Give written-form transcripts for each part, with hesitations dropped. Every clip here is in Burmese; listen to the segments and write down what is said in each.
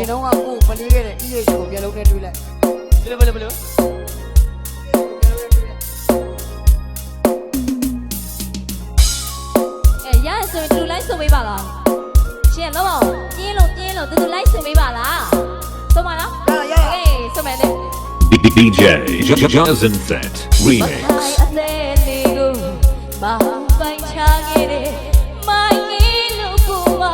ရှင်တော့ကကိုမလေးခဲ့တဲ့ EH ကိုပြလုံးနဲ့တွေးလိုက်ဘယ်လိုရရဆိုရင်တူလိုက်ဆိုပေးပါလားရှင်လောပါပြင်းလို့တူလိုက်ဆိုပေးပါလားဆိုပါလားရဆိုမယ်လေ DJ Johnson Set Remix အသေးလေးကိုမပိုင်ချခဲ့တဲ့မိုင်းကြီးလို့ကိုမ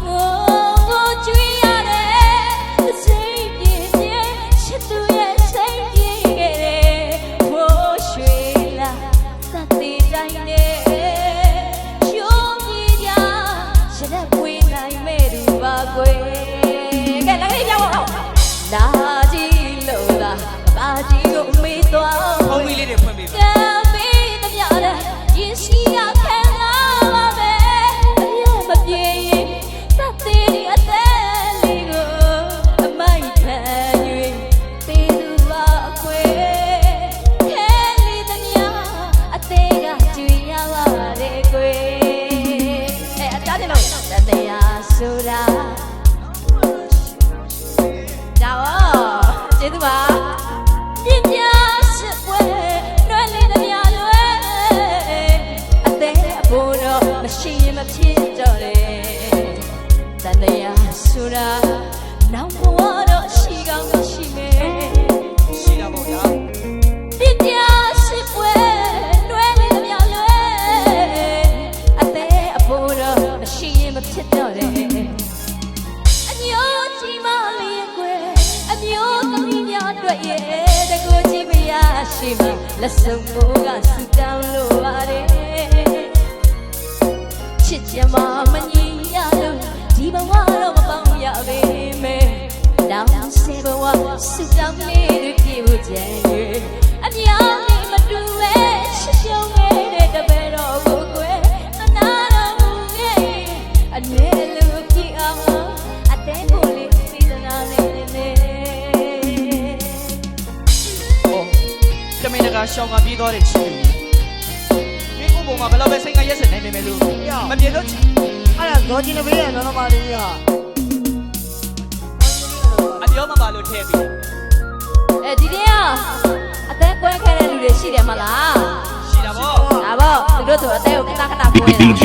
ငိုကြွေးရတယ်စိတ်ပြင်းပြင်းချစ်သူရဲ့စိတ်ပြင်းခဲ့တယ်ဘိုးရွှေလာသတ်တေးတိုင်းနဲ့ချိုးပြေးကြရတဲ့ပွေးနိုင်မဲ့သူပါကွယ်ကဲလည်းလေးပြောင်းအောင်လာကြည့်လို့လားပါကြီးကိုမေးသွားဖုန်းလေးတွေဖွင့်ပေးပါကံပေးသမျှတဲ့ရင်ရှိရခံလာပါမယ်အရမပြေရင်သတ်သေးတဲ့အသက်လေးကိုအမိုက်ခံ၍ပေးသူပါခွေခဲလေးသမျှအသေးကကြွေရပါတယ်ကွယ်အတားတယ်လို့တရားဆိုတာကြောက်ကျေးဇူးပါပြင်းပြစစ်ပွဲလွယ်လေးသမျှလွယ်အသေးအဖို့တော့မရှိရင်မဖြစ်တော့တယ်တန်တရားဆိုတာနောက်ဘဝတော့ရှိကောင်းရှိမယ်ရှိတာပေါ့ဗျာပြင်းပြစစ်ပွဲလွယ်လေးသမျှလွယ်အသေးအဖို့တော့မရှိရင်မဖြစ်တော့တယ်အညို့ကြီးမလေးကွယ်အမျိုးသမီးများတွေ့ရဲ့တကူကြည့်ပြရရှိမှလက်စုံကိုကစူတောင်းလို့ပါတယ်ချစ်ချင်မှမညီရလို့ဒီဘဝတော့မပေါင်းရပေမဲ့တောင်းစေဘဝစူတောင်းလေးတွေပြေဖို့ကြံ၍အများကြီးမတူပဲချစ်ရှုံးနေတဲ့တပည့်တော်ကိုကွယ်မနာတော့ဘူးရဲ့အမြဲလူကြည့်အောင်အတဲကိုလေးစေတနာလေးနဲ့တမင်တကာရှောင်းကပြေးသွားတဲ့ချီမင်းကိုပုံမှာဘယ်တော့ပဲစိတ်ကရက်စက်နိုင်နေမယ်လို့မပြေတော့အဲ့ဒါဇော်ကြီးနဘေးရဲ့နော်မလေးကြီးဟာအပြောမပါလို့ထည့်ပြီးဒီနေ့ကအသက်ကွဲခဲ့တဲ့လူတွေရှိတယ်မလားရှိတာပေါ့ဒါပေါ့သူတို့ဆိုအသက်ကိုခဏခဏကွဲတာ DJ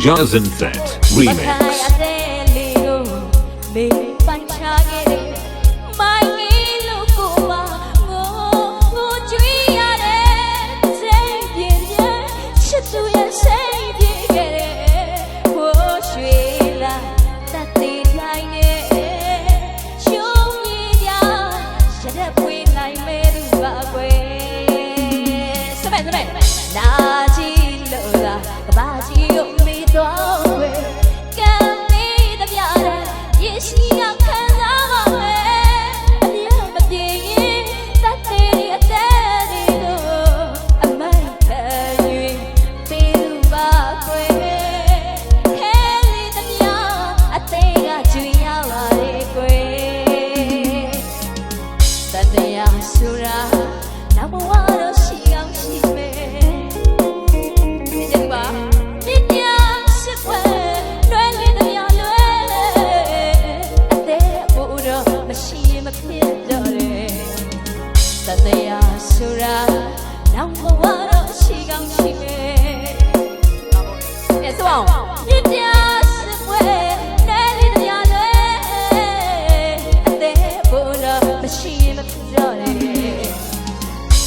Johnson Set Remix အသက်လေးကိုမေးပိုင်ချခဲ့တဲ့မိုင်းကြီးလို့ကိုမငိုကြွေးရတယ်စိတ်ပြင်းပြင်းချစ်သူရဲ့စိတ်ပြင်းခဲ့တယ်ဘိုးရွှေလာတတ်သေးတိုင်းနဲ့ရှုံးရကြရတဲ့ပွေးနိုင်မဲ့သူပါကွယ်စမဲလာကြည့်လို့လားကဘာကြီးကိုမေးတော့ွယ်ကံပေးသမျှတဲ့ရင်ရှိရခံစားပါမယ်အမြဲမပြေရင်တတ်သေးတဲ့အသက်တွေကိုအမိုက်ခံ၍ပေးသူပါကွယ်ခဲလေးသမျှအသေးကကျွေရပါတယ်ကွယ်တတရားဆိုတာနောက်ဘဝတော့ရှိကောင်းရှိမယ်တရားဆိုတာနောက်ဘဝတော့ရှိကောင်းရှိမယ်အဲဆိုအောင်ပြပြစစ်ပွဲနဲ့လေးတရားတွေအသေးဘုရားမရှိမဖြစ်တော့တယ်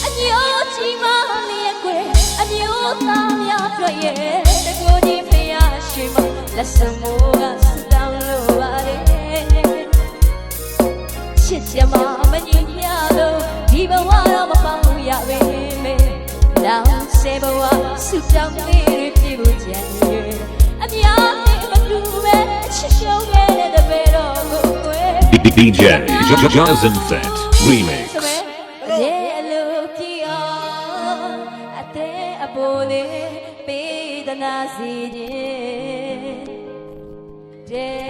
အညို့ကြီးမလေးကွယ်အမျိုးသားများတွေ့ရဲ့တကူကြီးဖျားရှိမလက်စမိုးကစတောင်းလို့ပါတယ်ချစ်ချင်မှမညီရလို့ဒီဘဝတော့မပေါင်းရပေမဲ့လောင်စေဘဝစုတောင်းလေးတွေပြေဖို့ကြံ၍အများကြီးမတူပဲချစ်ရှုံးခဲ့တဲ့တပည့်တော်ကိုကွယ် DJ Johnson Set Remix ရဲ့လူပြေအောင်အသေးအပေါ်လေးပေးသနာစီခြင်းတဲ့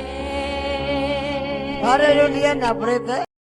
ဘာရဲတို့တရားနာပြတဲ့